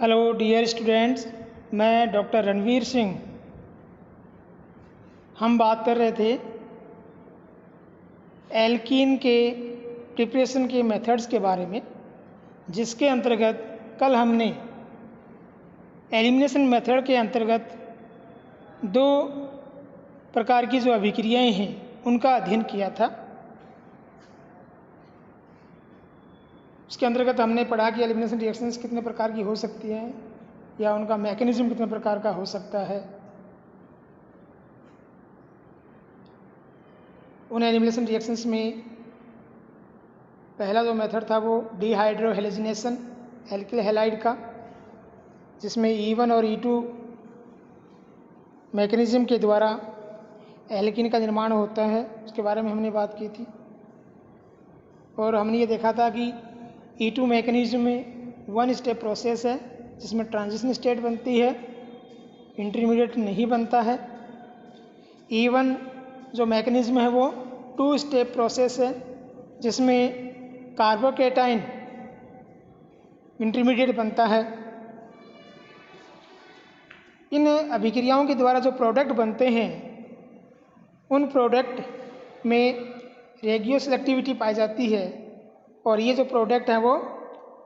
Hello dear students, मैं doctor Ranveer Singh. हम बात कर रहे थे एल्कीन के प्रिपरेशन के मेथड्स के बारे में, जिसके अंतर्गत कल हमने एलिमिनेशन मेथड के अंतर्गत दो प्रकार की जो अभिक्रियाएं हैं उनका अध्ययन किया था। उसके अंतर्गत हमने पढ़ा कि एलिमिनेशन रिएक्शंस कितने प्रकार की हो सकती हैं या उनका मैकेनिज्म कितने प्रकार का हो सकता है। उन एलिमिनेशन रिएक्शंस में पहला जो मेथड था वो डिहाइड्रोहेलोजिनेशन एल्किल हैलाइड का, जिसमें E1 और E2 मैकेनिज्म के द्वारा एल्कीन का निर्माण होता है। उसके बारे में हमने बात की थी और हमने ये देखा था कि E2 मैकेनिज्म में वन स्टेप प्रोसेस है जिसमें ट्रांजिशन स्टेट बनती है, इंटरमीडिएट नहीं बनता है। E1 जो मैकेनिज्म है वो टू स्टेप प्रोसेस है जिसमें कार्बोकेटाइन इंटरमीडिएट बनता है। इन अभिक्रियाओं के द्वारा जो प्रोडक्ट बनते हैं उन प्रोडक्ट में रेडियो सेलेक्टिविटी पाई जाती है और ये जो प्रोडक्ट हैं वो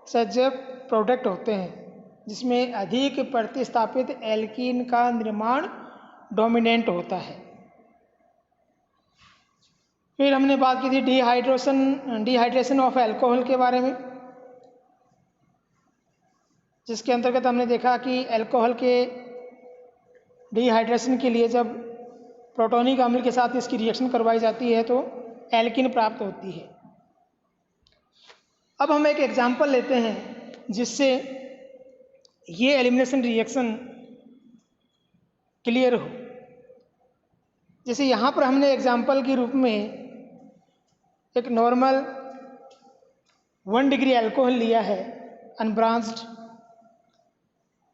सजग प्रोडक्ट होते हैं जिसमें अधिक प्रतिस्थापित एल्कीन का निर्माण डोमिनेंट होता है। फिर हमने बात की थी डिहाइड्रेशन ऑफ अल्कोहल के बारे में, जिसके अंतर्गत हमने देखा कि अल्कोहल के डिहाइड्रेशन के लिए जब प्रोटोनिक अम्ल के साथ इसकी रिएक्शन करवाई जाती है तो एल्कीन प्राप्त होती है। अब हम एक एग्जाम्पल लेते हैं जिससे ये एलिमिनेशन रिएक्शन क्लियर हो। जैसे यहाँ पर हमने एग्जाम्पल के रूप में एक नॉर्मल 1 डिग्री अल्कोहल लिया है अनब्रांच्ड।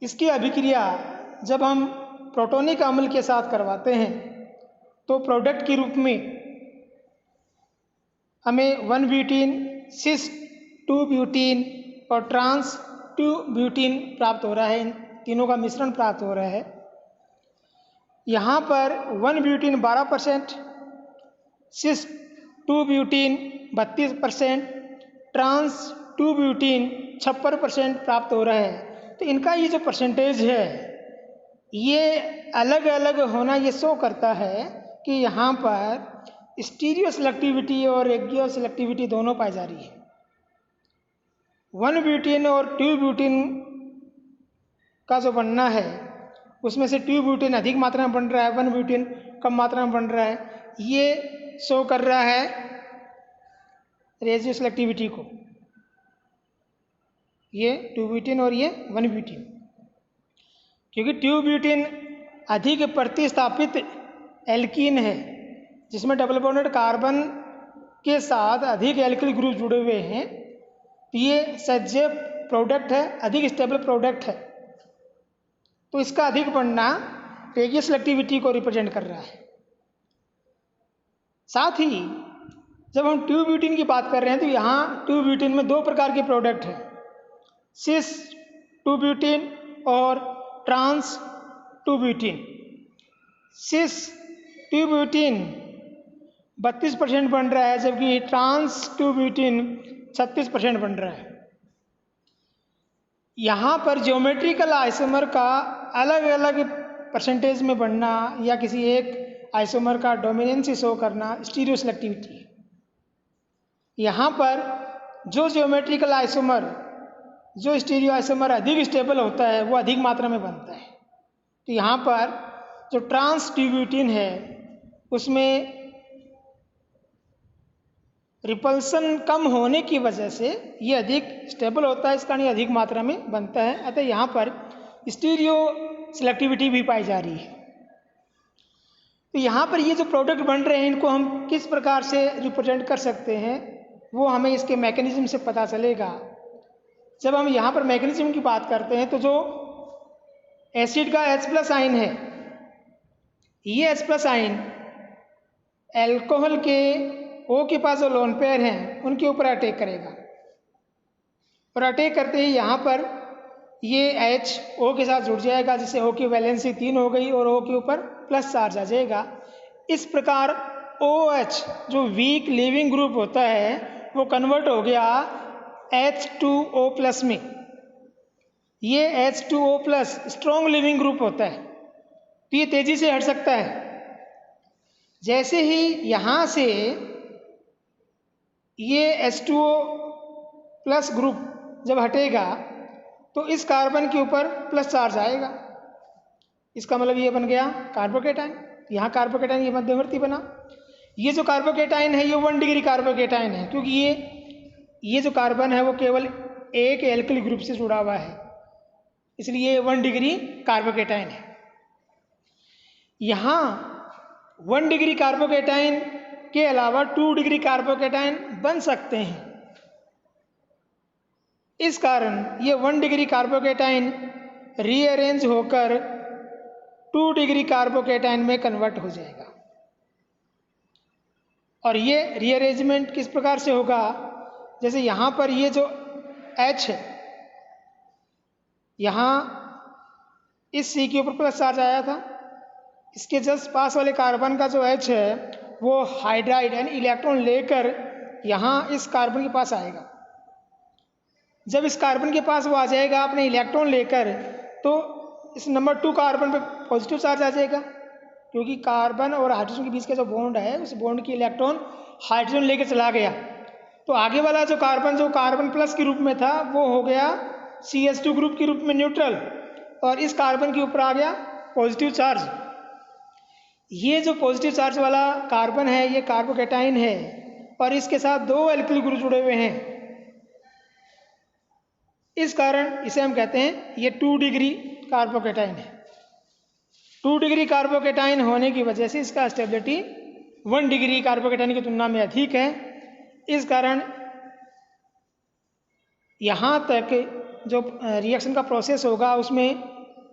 इसकी अभिक्रिया जब हम प्रोटोनिक अम्ल के साथ करवाते हैं तो प्रोडक्ट के रूप में हमें 1 ब्यूटीन, सिस 2 ब्यूटीन और ट्रांस 2 ब्यूटीन प्राप्त हो रहा है। इन तीनों का मिश्रण प्राप्त हो रहा है। यहाँ पर 1 ब्यूटीन 12%, सिस 2 ब्यूटीन 32%, ट्रांस 2 ब्यूटीन 56% प्राप्त हो रहा है। तो इनका ये जो परसेंटेज है ये अलग अलग होना ये शो करता है कि यहाँ पर स्टीरियो सेलेक्टिविटी और रेडियो सेलेक्टिविटी दोनों पाई जा रही है। 1 ब्यूटीन और 2 ब्यूटीन का जो बनना है उसमें से 2 ब्यूटीन अधिक मात्रा में बन रहा है, 1 ब्यूटीन कम मात्रा में बन रहा है। ये शो कर रहा है रेडियो सेलेक्टिविटी को, ये 2 ब्यूटीन और ये 1 ब्यूटीन, क्योंकि 2 ब्यूटीन अधिक प्रतिस्थापित एल्कीन है जिसमें डबल बॉन्डेड कार्बन के साथ अधिक एल्किल ग्रुप जुड़े हुए हैं। तो ये सज्जय प्रोडक्ट है, अधिक स्टेबल प्रोडक्ट है, तो इसका अधिक बढ़ना रेडियो सेलेक्टिविटी को रिप्रेजेंट कर रहा है। साथ ही जब हम 2 ब्यूटीन की बात कर रहे हैं तो यहाँ 2 ब्यूटीन में दो प्रकार के प्रोडक्ट हैं, सिस 2 ब्यूटीन और ट्रांस 2 ब्यूटीन। सिस 2 ब्यूटीन 32% बन रहा है जबकि ट्रांस 2 ब्यूटीन 36% बन रहा है। यहाँ पर ज्योमेट्रिकल आइसोमर का अलग अलग परसेंटेज में बनना या किसी एक आइसोमर का डोमिनेंस शो करना स्टीरियो सेलेक्टिविटी है। यहाँ पर जो ज्योमेट्रिकल आइसोमर, जो स्टीरियो आइसोमर अधिक स्टेबल होता है वो अधिक मात्रा में बनता है। तो यहाँ पर जो ट्रांस 2 ब्यूटीन है उसमें रिपल्सन कम होने की वजह से ये अधिक स्टेबल होता है, इस कारण ये अधिक मात्रा में बनता है। अतः यहाँ पर स्टीरियो सेलेक्टिविटी भी पाई जा रही है। तो यहाँ पर ये जो प्रोडक्ट बन रहे हैं इनको हम किस प्रकार से रिप्रेजेंट कर सकते हैं वो हमें इसके मैकेनिज्म से पता चलेगा। जब हम यहाँ पर मैकेनिज्म की बात करते हैं तो जो एसिड का H+ आयन है, ये H+ आयन अल्कोहल के O के पास जो लोन पेयर हैं उनके ऊपर अटैक करेगा और अटैक करते ही यहाँ पर ये H O के साथ जुड़ जाएगा, जिससे O की वैलेंसी 3 हो गई और O के ऊपर प्लस चार्ज आ जाएगा। इस प्रकार OH जो वीक लीविंग ग्रुप होता है वो कन्वर्ट हो गया H2O प्लस में। ये H2O plus strong leaving group होता है, तो ये तेजी से हट सकता है। जैसे ही यहाँ से ये H2O प्लस ग्रुप जब हटेगा तो इस कार्बन के ऊपर प्लस चार्ज आएगा। इसका मतलब ये बन गया कार्बोकेटाइन। यहाँ कार्बोकेटाइन ये मध्यवर्ती बना। ये जो कार्बोकेटाइन है ये 1 डिग्री कार्बोकेटाइन है, क्योंकि ये जो कार्बन है वो केवल एक एल्किल ग्रुप से जुड़ा हुआ है, इसलिए 1 डिग्री कार्बोकेटाइन है। यहाँ 1 डिग्री कार्बोकेटाइन के अलावा 2 डिग्री कार्बोकेटाइन बन सकते हैं। इस कारण ये 1 डिग्री कार्बोकेटाइन रीअरेंज होकर 2 डिग्री कार्बोकेटाइन में कन्वर्ट हो जाएगा। और ये रीअरेंजमेंट किस प्रकार से होगा, जैसे यहाँ पर ये जो H है, यहाँ इस C के ऊपर प्लस चार्ज आया था, इसके जस्ट पास वाले कार्बन का जो H है वो हाइड्राइड यानी इलेक्ट्रॉन लेकर यहाँ इस कार्बन के पास आएगा। जब इस कार्बन के पास वो आ जाएगा अपने इलेक्ट्रॉन लेकर, तो इस नंबर 2 कार्बन पे पॉजिटिव चार्ज आ जाएगा, क्योंकि कार्बन और हाइड्रोजन के बीच का जो बॉन्ड है उस बॉन्ड की इलेक्ट्रॉन हाइड्रोजन लेकर चला गया। तो आगे वाला जो कार्बन प्लस के रूप में था वो हो गया CH2 ग्रुप के रूप में न्यूट्रल, और इस कार्बन के ऊपर आ गया पॉजिटिव चार्ज। ये जो पॉजिटिव चार्ज वाला कार्बन है ये कार्बोकेटाइन है, और इसके साथ 2 एल्किल ग्रुप जुड़े हुए हैं। इस कारण इसे हम कहते हैं ये 2 डिग्री कार्बोकेटाइन है। 2 डिग्री कार्बोकेटाइन होने की वजह से इसका स्टेबिलिटी 1 डिग्री कार्बोकेटाइन की तुलना में अधिक है। इस कारण यहाँ तक जो रिएक्शन का प्रोसेस होगा उसमें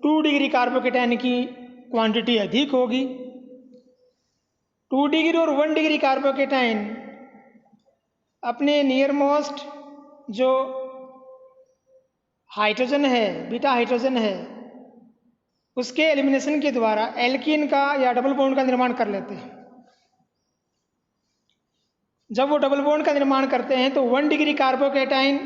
2 डिग्री कार्बोकेटाइन की क्वांटिटी अधिक होगी। 2 डिग्री और 1 डिग्री कार्बोकेटाइन अपने नियर मोस्ट जो हाइड्रोजन है, बीटा हाइड्रोजन है, उसके एलिमिनेशन के द्वारा एल्कीन का या डबल बॉन्ड का निर्माण कर लेते हैं। जब वो डबल बॉन्ड का निर्माण करते हैं तो 1 डिग्री कार्बोकेटाइन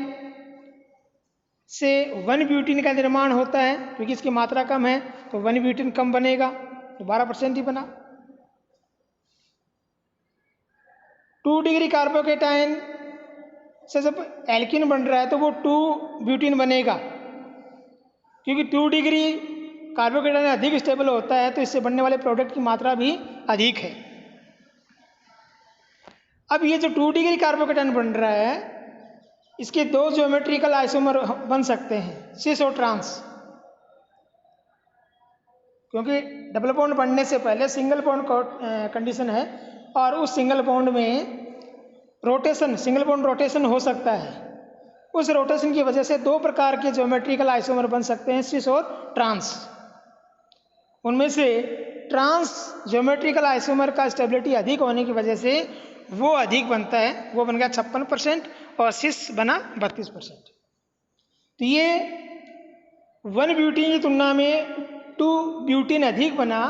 से 1 ब्यूटीन का निर्माण होता है, क्योंकि इसकी मात्रा कम है तो 1 ब्यूटीन कम बनेगा, तो 12% ही बना। 2 डिग्री कार्बोकेटाइन से जब एल्कीन बन रहा है तो वो 2 ब्यूटीन बनेगा, क्योंकि 2 डिग्री कार्बोकेटाइन अधिक स्टेबल होता है तो इससे बनने वाले प्रोडक्ट की मात्रा भी अधिक है। अब ये जो 2 डिग्री कार्बोकेटाइन बन रहा है इसके 2 ज्योमेट्रिकल आइसोमर बन सकते हैं, सिस और ट्रांस, क्योंकि डबल बॉन्ड बनने से पहले सिंगल बॉन्ड कंडीशन है और उस सिंगल बॉन्ड में सिंगल बॉन्ड रोटेशन हो सकता है। उस रोटेशन की वजह से 2 प्रकार के ज्योमेट्रिकल आइसोमर बन सकते हैं, सिस और ट्रांस। उनमें से ट्रांस ज्योमेट्रिकल आइसोमर का स्टेबिलिटी अधिक होने की वजह से वो अधिक बनता है, वो बन गया 56% और सिस बना 32%। तो ये 1 ब्यूटीन की तुलना में 2 ब्यूटीन अधिक बना।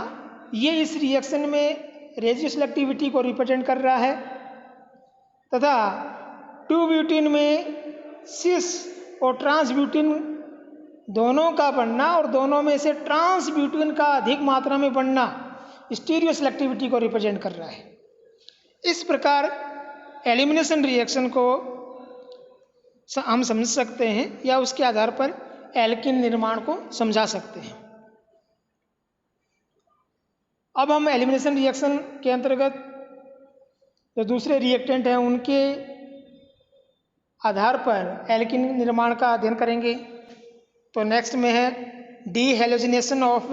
ये इस रिएक्शन में रेजियो सिलेक्टिविटी को रिप्रेजेंट कर रहा है, तथा 2 ब्यूटीन में सिस और ट्रांस ब्यूटीन दोनों का बनना और दोनों में से ट्रांस ब्यूटीन का अधिक मात्रा में बनना स्टीरियो सिलेक्टिविटी को रिप्रेजेंट कर रहा है। इस प्रकार एलिमिनेशन रिएक्शन को हम समझ सकते हैं या उसके आधार पर एल्कीन निर्माण को समझा सकते हैं। अब हम एलिमिनेशन रिएक्शन के अंतर्गत जो दूसरे रिएक्टेंट हैं उनके आधार पर एल्कीन निर्माण का अध्ययन करेंगे। तो नेक्स्ट में है डीहेलोजिनेशन ऑफ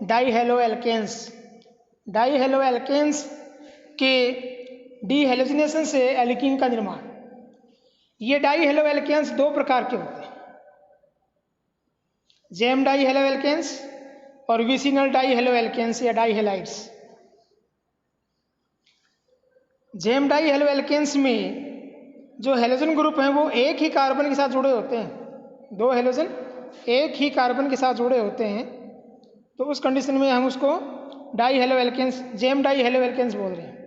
डाईहेलो एल्केन्स। डाईहेलो एल्केन्स के डीहेलोजिनेशन से एल्कीन का निर्माण। ये डाईहेलो एल्केन्स 2 प्रकार के होते हैं, जेम डाईहेलो एल्केन्स और विसिनल डाईहेलो एल्केन्स या डाईहेलाइड्स। जेम डाईहेलो एल्केन्स में जो हेलोजन ग्रुप हैं वो एक ही कार्बन के साथ जुड़े होते हैं, 2 हेलोजन एक ही कार्बन के साथ जुड़े होते हैं तो उस कंडीशन में हम उसको dihaloalkanes, gem dihaloalkanes बोल रहे हैं।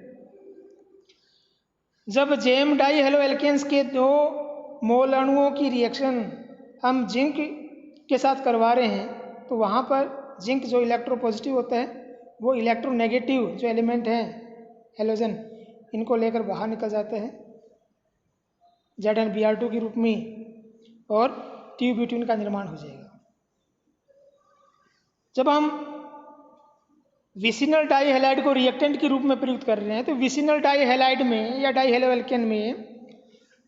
जब जेम डाई हेलो एल्केन्स के 2 मोल अणुओं की रिएक्शन हम जिंक के साथ करवा रहे हैं तो वहाँ पर जिंक जो इलेक्ट्रोपॉजिटिव होता है वो इलेक्ट्रोनेगेटिव जो एलिमेंट हैं हेलोजन, इनको लेकर बाहर निकल जाते हैं ZnBr2 के रूप में और ट्यूब्यूटेन का निर्माण हो जाएगा। जब हम विसिनल डाई हैलाइड को रिएक्टेंट के रूप में प्रयुक्त कर रहे हैं तो विसिनल डाई हैलाइड में या डाई हेलो एल्केन में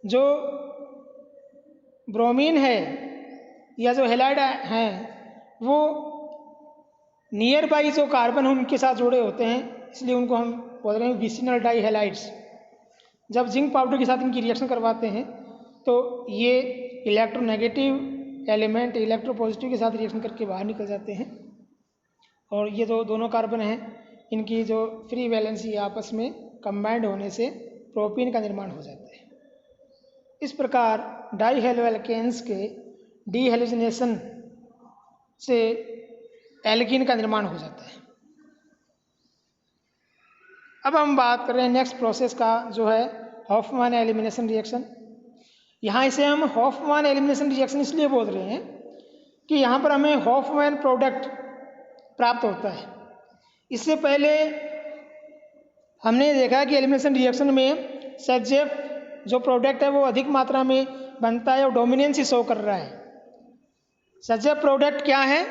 जो ब्रोमीन है या जो हैलाइड हैं वो नियर बाई जो कार्बन उनके साथ जुड़े होते हैं, इसलिए उनको हम बोल रहे हैं विसिनल डाई हैलाइड्स। जब जिंक पाउडर के साथ इनकी रिएक्शन करवाते हैं तो ये इलेक्ट्रोनेगेटिव एलिमेंट इलेक्ट्रोपॉजिटिव के साथ रिएक्शन करके बाहर निकल जाते हैं और ये जो दोनों कार्बन हैं इनकी जो फ्री वैलेंसी आपस में कंबाइंड होने से प्रोपीन का निर्माण हो जाता है। इस प्रकार डाई हेलो एल्केन्स के डीहेलोजिनेशन से एल्कीन का निर्माण हो जाता है। अब हम बात कर रहे हैं नेक्स्ट प्रोसेस का जो है हॉफमैन एलिमिनेशन रिएक्शन। यहाँ इसे हम हॉफमैन एलिमिनेशन रिएक्शन इसलिए बोल रहे हैं कि यहाँ पर हमें हॉफमैन प्रोडक्ट प्राप्त होता है। इससे पहले हमने देखा कि एलिमिनेशन रिएक्शन में सेजेफ जो प्रोडक्ट है वो अधिक मात्रा में बनता है और डोमिनेंस ही शो कर रहा है। सेजेफ प्रोडक्ट क्या है?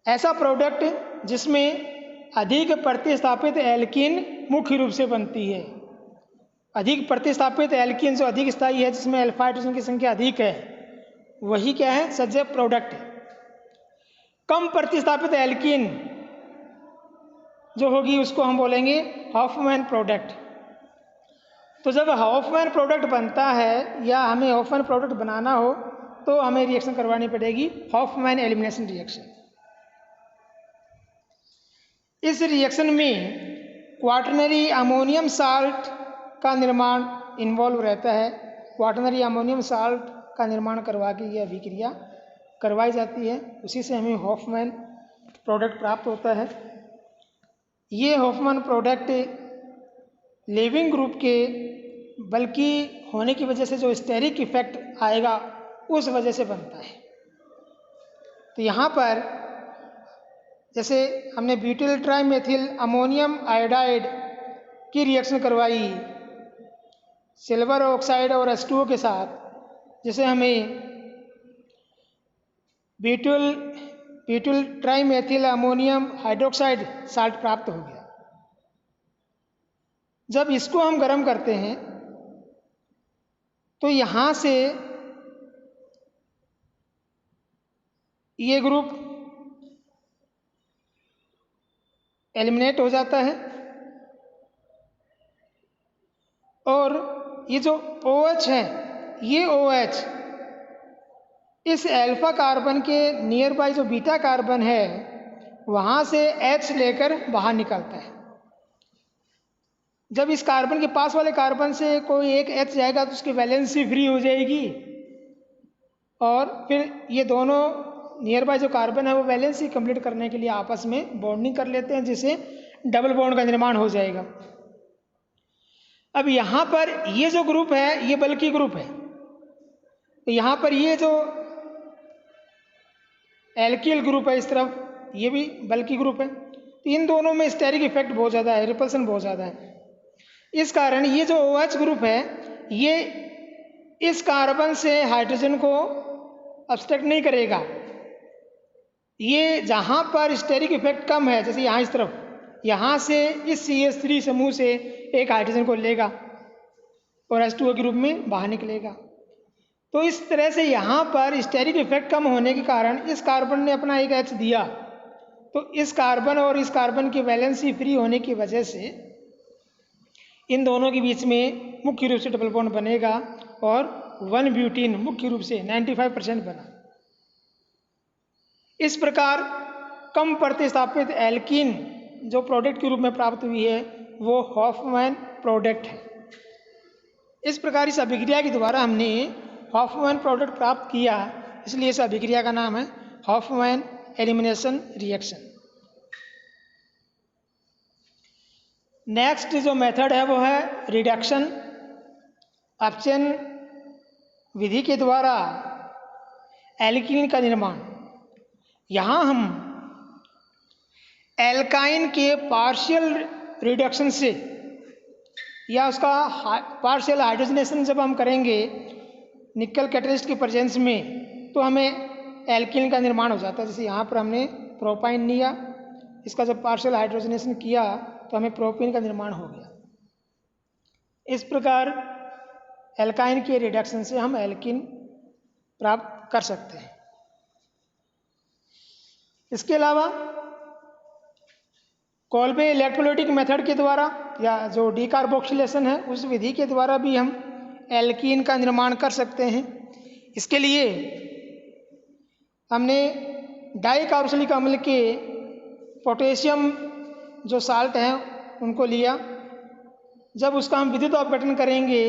ऐसा प्रोडक्ट जिसमें अधिक प्रतिस्थापित एल्कीन मुख्य रूप से बनती है। अधिक प्रतिस्थापित एल्कीन जो अधिक स्थायी है, जिसमें अल्फा हाइड्रोजन की संख्या अधिक है, वही क्या है? सेजेफ प्रोडक्ट है। कम प्रतिस्थापित एल्कीन जो होगी उसको हम बोलेंगे हॉफमैन प्रोडक्ट। तो जब हॉफमैन प्रोडक्ट बनता है या हमें हॉफमैन प्रोडक्ट बनाना हो तो हमें रिएक्शन करवानी पड़ेगी हॉफमैन एलिमिनेशन रिएक्शन। इस रिएक्शन में क्वाटरनरी अमोनियम साल्ट का निर्माण इन्वॉल्व रहता है। क्वाटरनरी अमोनियम साल्ट का निर्माण करवा के यह अभिक्रिया करवाई जाती है, उसी से हमें हॉफमैन प्रोडक्ट प्राप्त होता है। ये हॉफमैन प्रोडक्ट लिविंग ग्रुप के बल्कि होने की वजह से जो स्टेरिक इफेक्ट आएगा उस वजह से बनता है। तो यहाँ पर जैसे हमने ब्यूटिल ट्राइमेथिल अमोनियम आयोडाइड की रिएक्शन करवाई सिल्वर ऑक्साइड और H2O के साथ, जिसे हमें ब्यूटिल ट्राइमेथिल अमोनियम हाइड्रोक्साइड साल्ट प्राप्त हो गया। जब इसको हम गर्म करते हैं तो यहाँ से ये ग्रुप एलिमिनेट हो जाता है और ये जो OH है, ये OH इस अल्फा कार्बन के नियर बाई जो बीटा कार्बन है वहाँ से H लेकर बाहर निकलता है। जब इस कार्बन के पास वाले कार्बन से कोई एक H जाएगा तो उसकी वैलेंसी फ्री हो जाएगी और फिर ये दोनों नियर बाय जो कार्बन है वो वैलेंसी कंप्लीट करने के लिए आपस में बॉन्डिंग कर लेते हैं, जिससे डबल बॉन्ड का निर्माण हो जाएगा। अब यहाँ पर ये जो ग्रुप है ये बल्कि ग्रुप है, तो यहाँ पर ये जो एल्किल ग्रुप है इस तरफ ये भी बल्कि ग्रुप है, तो इन दोनों में स्टेरिक इफेक्ट बहुत ज़्यादा है, रिपल्सन बहुत ज़्यादा है। इस कारण ये जो OH ग्रुप है ये इस कार्बन से हाइड्रोजन को अब्स्ट्रैक्ट नहीं करेगा। ये जहाँ पर स्टेरिक इफेक्ट कम है, जैसे यहाँ इस तरफ, यहाँ से इस CH3 समूह से एक हाइड्रोजन को लेगा और H2O के रूप में बाहर निकलेगा। तो इस तरह से यहाँ पर स्टेरिक इफेक्ट कम होने के कारण इस कार्बन ने अपना एक H दिया, तो इस कार्बन और इस कार्बन की वैलेंसी फ्री होने की वजह से इन दोनों के बीच में मुख्य रूप से डबल बॉन्ड बनेगा और 1 ब्यूटीन मुख्य रूप से 95% बना। इस प्रकार कम प्रतिस्थापित एल्कीन जो प्रोडक्ट के रूप में प्राप्त हुई है वो हॉफमैन प्रोडक्ट है। इस प्रकार इस अभिक्रिया के द्वारा हमने हॉफमैन प्रोडक्ट प्राप्त किया, इसलिए इस अभिक्रिया का नाम है हॉफमैन एलिमिनेशन रिएक्शन। नेक्स्ट जो मेथड है वो है रिडक्शन अपचयन विधि के द्वारा एल्कीन का निर्माण। यहाँ हम एल्काइन के पार्शियल रिडक्शन से या उसका पार्शियल हाइड्रोजनेशन जब हम करेंगे निकल कैटलिस्ट की प्रेजेंस में, तो हमें एल्कीन का निर्माण हो जाता है। जैसे यहाँ पर हमने प्रोपाइन लिया, इसका जब पार्शियल हाइड्रोजनेशन किया तो हमें प्रोपीन का निर्माण हो गया। इस प्रकार एल्काइन के रिडक्शन से हम एल्कीन प्राप्त कर सकते हैं। इसके अलावा कोल्बे इलेक्ट्रोलाइटिक मेथड के द्वारा या जो डीकार्बोक्सिलेशन है उस विधि के द्वारा भी हम एल्कीन का निर्माण कर सकते हैं। इसके लिए हमने डाइकार्बोक्सिलिक अम्ल के पोटेशियम जो साल्ट हैं उनको लिया। जब उसका हम विद्युत अपघटन करेंगे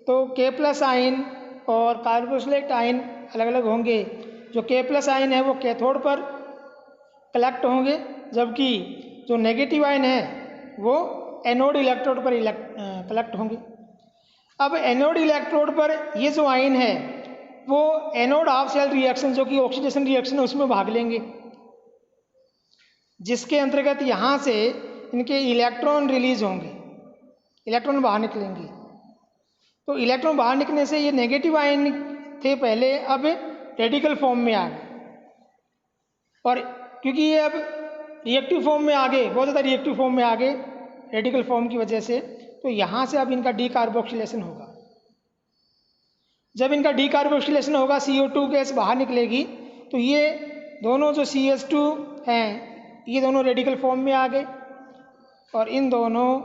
तो K+ आयन और कार्बोक्सिलेट आयन अलग अलग होंगे। जो K+ आयन है वो कैथोड पर कलेक्ट होंगे, जबकि जो नेगेटिव आयन है वो एनोड इलेक्ट्रोड पर कलेक्ट होंगे। अब एनोड इलेक्ट्रोड पर ये जो आयन है वो एनोड हाफ शेल रिएक्शन जो कि ऑक्सीडेशन रिएक्शन है उसमें भाग लेंगे, जिसके अंतर्गत यहाँ से इनके इलेक्ट्रॉन रिलीज होंगे, इलेक्ट्रॉन बाहर निकलेंगे। तो इलेक्ट्रॉन बाहर निकलने से ये नेगेटिव आयन थे पहले, अब रेडिकल फॉर्म में आ गए। और क्योंकि ये अब रिएक्टिव फॉर्म में आ गए, बहुत ज़्यादा रिएक्टिव फॉर्म में आ गए रेडिकल फॉर्म की वजह से, तो यहाँ से अब इनका डीकार्बोक्सिलेशन होगा। जब इनका डीकार्बोक्सिलेशन होगा CO2 गैस बाहर निकलेगी, तो ये दोनों जो CH2 हैं ये दोनों रेडिकल फॉर्म में आ गए और इन दोनों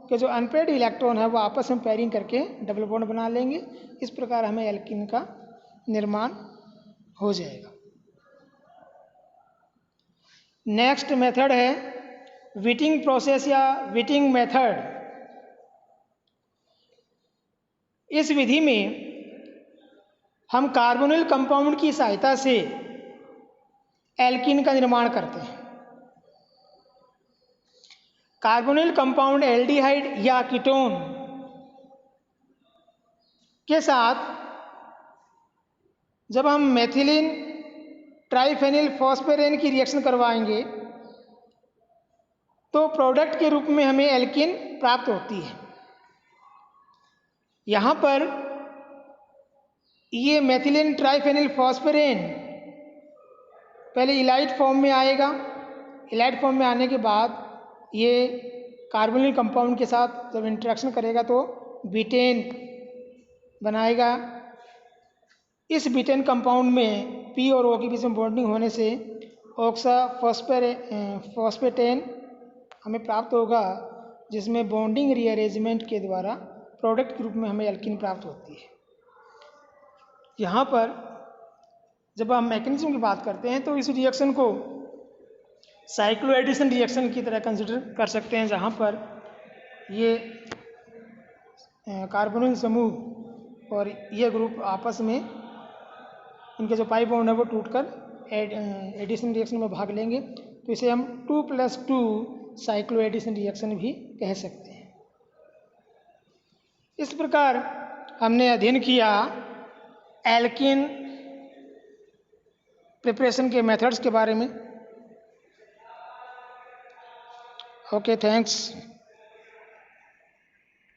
के जो अनपेयर्ड इलेक्ट्रॉन है वो आपस में पेयरिंग करके डबल बॉन्ड बना लेंगे। इस प्रकार हमें एल्कीन का निर्माण हो जाएगा। नेक्स्ट मेथड है व्हीटिंग प्रोसेस या व्हीटिंग मेथड। इस विधि में हम कार्बोनिल कंपाउंड की सहायता से एल्कीन का निर्माण करते हैं। कार्बोनिल कंपाउंड एल्डिहाइड या कीटोन के साथ जब हम मेथिलीन ट्राइफेनिल फॉस्फेरेन की रिएक्शन करवाएंगे तो प्रोडक्ट के रूप में हमें एल्कीन प्राप्त होती है। यहाँ पर ये मेथिलीन ट्राइफेनिल फॉस्फेरेन पहले इलाइट फॉर्म में आएगा। इलाइट फॉर्म में आने के बाद ये कार्बोनिल कंपाउंड के साथ जब इंटरेक्शन करेगा तो बीटेन बनाएगा। इस बीटेन कंपाउंड में P और O के बीच में बॉन्डिंग होने से ऑक्सा फॉस्फेटेन हमें प्राप्त होगा, जिसमें बॉन्डिंग रीअरेंजमेंट के द्वारा प्रोडक्ट के रूप में हमें एल्कीन प्राप्त होती है। यहाँ पर जब हम मैकेनिज्म की बात करते हैं तो इस रिएक्शन को साइक्लोएडिशन रिएक्शन की तरह कंसिडर कर सकते हैं, जहाँ पर ये कार्बोनिल समूह और ये ग्रुप आपस में इनके जो पाई बॉन्ड है वो टूटकर एडिशन रिएक्शन में भाग लेंगे, तो इसे हम 2+2 साइक्लोएडिशन रिएक्शन भी कह सकते हैं। इस प्रकार हमने अध्ययन किया एल्कीन प्रिपरेशन के मेथड्स के बारे में। Okay, thanks.